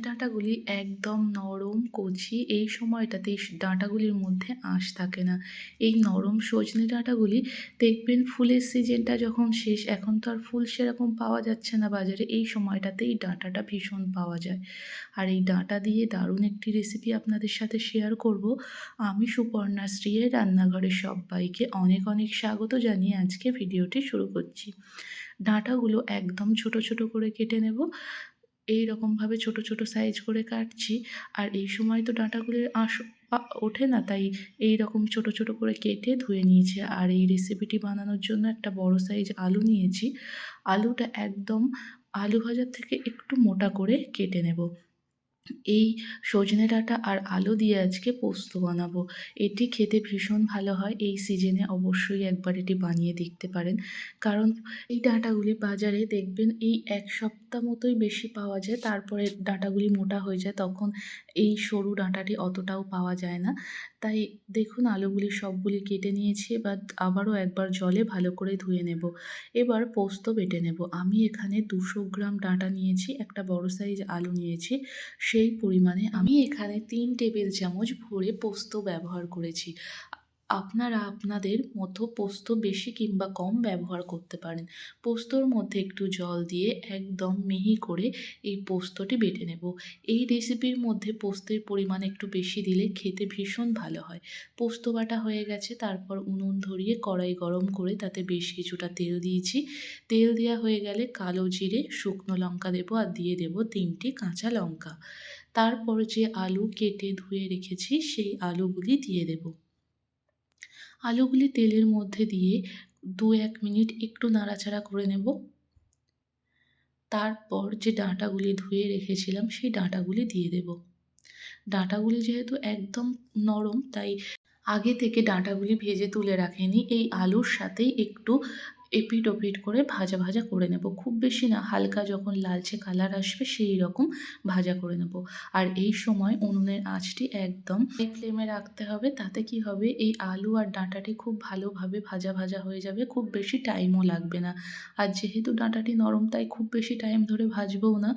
ডাঁটাগুলি একদম নরম কচি। এই সময়টাতে ডাঁটাগুলির মধ্যে আঁশ থাকে না। এই নরম সজনে ডাঁটাগুলি দেখবেন ফুলের সিজনটা যখন শেষ, এখন তো আর ফুল সেরকম পাওয়া যাচ্ছে না বাজারে। এই সময়টাতে এই ডাঁটাটা ভীষণ পাওয়া যায়। আর এই ডাঁটা দিয়ে দারুণ একটি রেসিপি আপনাদের সাথে শেয়ার করব। আমি সুপর্ণাশ্রী এর রান্নাঘরের সব্বাইকে অনেক অনেক স্বাগত জানিয়ে আজকে ভিডিওটি শুরু করছি। ডাঁটাগুলো একদম ছোট ছোট করে কেটে নেব। এইরকমভাবে ছোট ছোট সাইজ করে কাটছি। আর এই সময় তো ডাঁটাগুলির আঁশ ওঠে না, তাই এইরকম ছোট ছোট করে কেটে ধুয়ে নিয়েছি। আর এই রেসিপিটি বানানোর জন্য একটা বড় সাইজ আলু নিয়েছি। আলুটা একদম আলু ভাজার থেকে একটু মোটা করে কেটে নেব। এই সজনে ডাঁটা আর আলু দিয়ে আজকে পোস্ত বানাবো। এটি খেতে ভীষণ ভালো হয়। এই সিজনে অবশ্যই একবার এটি বানিয়ে দেখতে পারেন। কারণ এই ডাঁটাগুলি বাজারে দেখবেন এই ১ সপ্তাহ মতোই বেশি পাওয়া যায়। তারপরে ডাঁটাগুলি মোটা হয়ে যায়, তখন এই সরু ডাঁটাটি অতটাও পাওয়া যায় না। তাই দেখুন আলুগুলি সবগুলি কেটে নিয়েছি। এবার আবারও একবার জলে ভালো করে ধুয়ে নেব। এবার পোস্ত বেটে নেব। আমি এখানে ২০০ গ্রাম ডাঁটা নিয়েছি, একটা বড় সাইজ আলু নিয়েছি। সেই পরিমাণে আমি এখানে ৩ টেবিল চামচ ভরে পোস্ত ব্যবহার করেছি। আপনারা আপনাদের মতো পোস্ত বেশি কিংবা কম ব্যবহার করতে পারেন। পোস্তর মধ্যে একটু জল দিয়ে একদম মিহি করে এই পোস্তটি বেটে নেব। এই রেসিপির মধ্যে পোস্তের পরিমাণ একটু বেশি দিলে খেতে ভীষণ ভালো হয়। পোস্ত বাটা হয়ে গেছে, তারপর উনুন ধরিয়ে কড়াই গরম করে তাতে বেশ কিছুটা তেল দিয়েছি। তেল দেওয়া হয়ে গেলে কালো জিরে, শুকনো লঙ্কা দেবো আর দিয়ে দেবো ৩টি কাঁচা লঙ্কা। তারপর যে আলু কেটে ধুয়ে রেখেছি সেই আলুগুলি দিয়ে দেব। আলুগুলি তেলের মধ্যে দিয়ে ২-১ মিনিট একটু নাড়াচাড়া করে নেব। তারপর যে ডাঁটাগুলি ধুয়ে রেখেছিলাম সেই ডাঁটাগুলি দিয়ে দেব। ডাঁটাগুলি যেহেতু একদম নরম, তাই আগে থেকে ডাঁটাগুলি ভেজে তুলে রাখিনি। এই আলুর সাথেই একটু এপিঠ ওপিঠ করে ভাজা ভাজা করে নেব। খুব বেশি না, হালকা যখন লালচে কালার আসবে সেই রকম ভাজা করে নেব। আর এই সময় উনুনের আঁচটি একদম হাই ফ্লেমে রাখতে হবে। তাতে কি হবে, এই আলু আর ডাঁটাটি খুব ভালোভাবে ভাজা ভাজা হয়ে যাবে, খুব বেশি টাইমও লাগবে না। আর যেহেতু ডাঁটাটি নরম, তাই খুব বেশি টাইম ধরে ভাজবও না।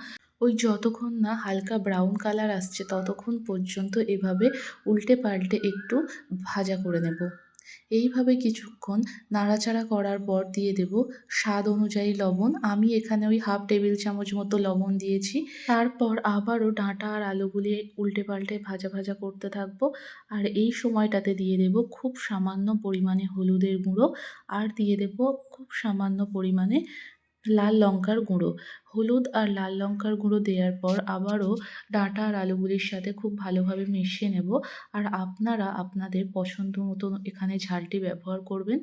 ওই যতক্ষণ না হালকা ব্রাউন কালার আসছে ততক্ষণ পর্যন্ত এভাবে উল্টে পাল্টে একটু ভাজা করে নেব। এইভাবে কিছুক্ষণ নাড়াচাড়া করার পর দিয়ে দেব স্বাদ অনুযায়ী লবণ। আমি এখানে ওই 1/2 টেবিল চামচ মতো লবণ দিয়েছি। তারপর আবারও ডাঁটা আর আলুগুলি উল্টে পাল্টে ভাজা ভাজা করতে থাকবো। আর এই সময়টাতে দিয়ে দেব খুব সামান্য পরিমাণে হলুদের গুঁড়ো, আর দিয়ে দেব খুব সামান্য পরিমাণে লাল লঙ্কার গুঁড়ো। হলুদ আর লাল লঙ্কার গুঁড়ো দেওয়ার পর আবারও ডাঁটা আর আলুগুলির সাথে খুব ভালোভাবে মিশিয়ে নেব। আর আপনারা আপনাদের পছন্দ মতো এখানে ঝালটি ব্যবহার করবেন।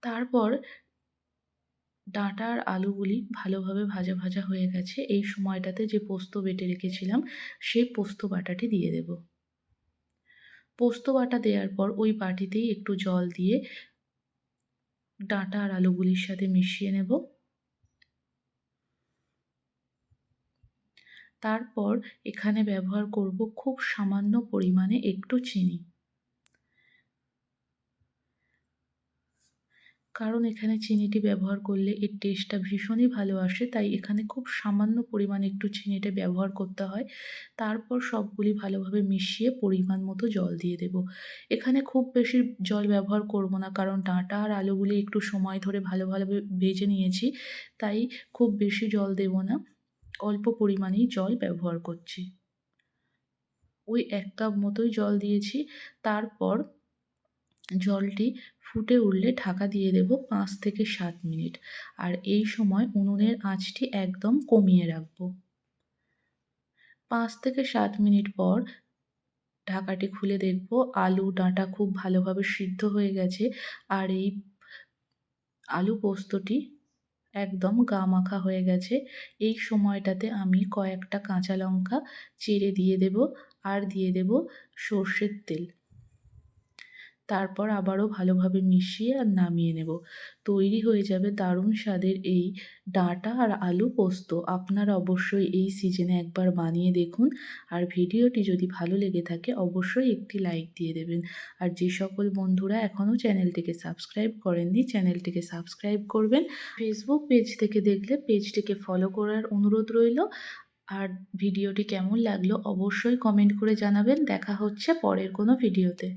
তারপর ডাঁটা আর আলুগুলি ভালোভাবে ভাজা ভাজা হয়ে গেছে। এই সময়টাতে যে পোস্ত বেটে রেখেছিলাম সেই পোস্ত বাটাটি দিয়ে দেব। পোস্ত বাটা দেওয়ার পর ওই বাটিতেই একটু জল দিয়ে ডাঁটা আর আলুগুলির সাথে মিশিয়ে নেব। তারপর এখানে ব্যবহার করব খুব সামান্য পরিমাণে একটু চিনি। কারণ এখানে চিনিটি ব্যবহার করলে এর টেস্টটা ভীষণই ভালো আসে, তাই এখানে খুব সামান্য পরিমাণে একটু চিনিটা ব্যবহার করতে হয়। তারপর সবগুলি ভালোভাবে মিশিয়ে পরিমাণ মতো জল দিয়ে দেব। এখানে খুব বেশি জল ব্যবহার করব না, কারণ ডাঁটা আর আলুগুলি একটু সময় ধরে ভালোভাবে ভেজে নিয়েছি, তাই খুব বেশি জল দেব না। অল্প পরিমাণেই জল ব্যবহার করছি। ওই ১ কাপ মতোই জল দিয়েছি। তারপর জলটি ফুটে উঠলে ঢাকা দিয়ে দেব ৫ থেকে ৭ মিনিট। আর এই সময় উনুনের আঁচটি একদম কমিয়ে রাখব। ৫ থেকে ৭ মিনিট পর ঢাকাটি খুলে দেখব আলু, ডাঁটা খুব ভালোভাবে সিদ্ধ হয়ে গেছে। আর এই আলু পোস্তটি একদম গা মাখা হয়ে গেছে। এই সময়টাতে আমি কয়েকটা কাঁচা লঙ্কা চিড়ে দিয়ে দেব, আর দিয়ে দেব সর্ষের তেল। তারপর আবারও ভালোভাবে মিশিয়ে আর নামিয়ে নেব। তৈরি হয়ে যাবে দারুণ স্বাদের এই ডাঁটা আর আলু পোস্ত। আপনারা অবশ্যই এই সিজনে একবার বানিয়ে দেখুন। আর ভিডিওটি যদি ভালো লেগে থাকে অবশ্যই একটি লাইক দিয়ে দেবেন। আর যে সকল বন্ধুরা এখনও চ্যানেলটিকে সাবস্ক্রাইব করেননি চ্যানেলটিকে সাবস্ক্রাইব করবেন। ফেসবুক পেজ থেকে দেখলে পেজটিকে ফলো করার অনুরোধ রইল। আর ভিডিওটি কেমন লাগলো অবশ্যই কমেন্ট করে জানাবেন। দেখা হচ্ছে পরের কোনো ভিডিওতে।